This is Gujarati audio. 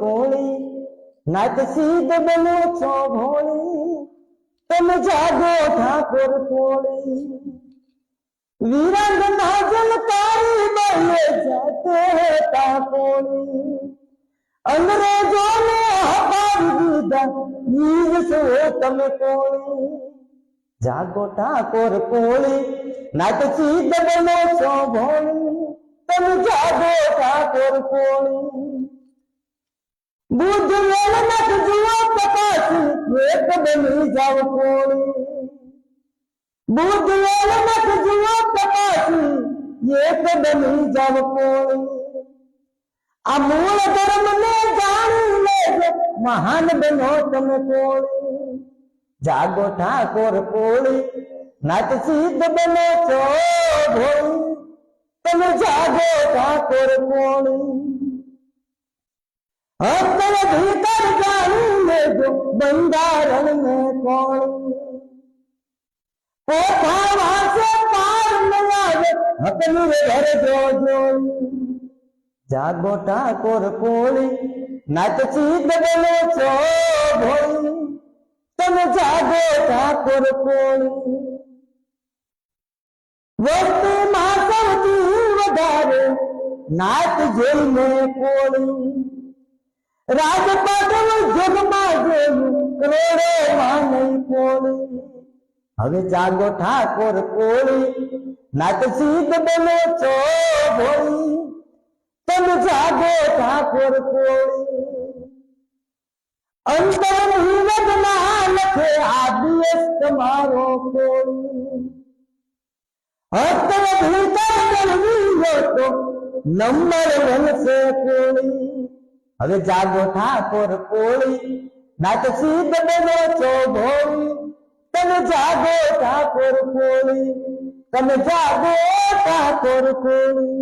કોળી નાત સીધ બનો છો ભોળી તમે જાગો ઠાકોર કોળી વીરાંગના જલકારી બને જાતે તા કોળી અંગ્રેજોને હટાવી દીધા વીર છો તમે કોળી જાગો ઠાકોર કોળી નાત સીધ બનો છો ભોળી તમે જાગો ઠાકોર કોળી બુદ્ધ વેલ નખ જુઓ પ્રકાશી એક બની જાવ કોળી બુદ્ધ વેલ નખ જુઓ પ્રકાશી એક બની જાવ કોળી આ મૂળ ધર્મ ને જાણી લેજો મહાન બનો તમે કોળી જાગો ઠાકોર કોળી નાત સીધ બનો છો ભોળી તમે જાગો ઠાકોર કોળી અત્તર ભીતર જાણી લેજો બંધારણ ને કોળી કોઠા વાસે પાર ન આવે હકની ઘર જોઈ જાગો ઠાકોર કોળી નાત સીધ બનો છો ભોળી તમે જાગો ઠાકોર કોળી વસ્તીમાં સૌથી વધારે નાત જોઈને કોળી રાજપાટ જગમાં જોયું કરોડો માં નહીં કોળી હવે જાગો ઠાકોર કોળી નાત સીધ બનો છો ભોળી તમે જાગો ઠાકોર કોળી અંતર હિરદ ના લખે આ દિવસ તમારો કોળી અત્તર ભીતર કરવી તો નંબર બનશે કોળી હવે જાગો ઠાકોર કોળી નાત સીધ બનો છો ભોળી તમે જાગો ઠાકોર કોળી તમે જાગો ઠાકોર કોળી।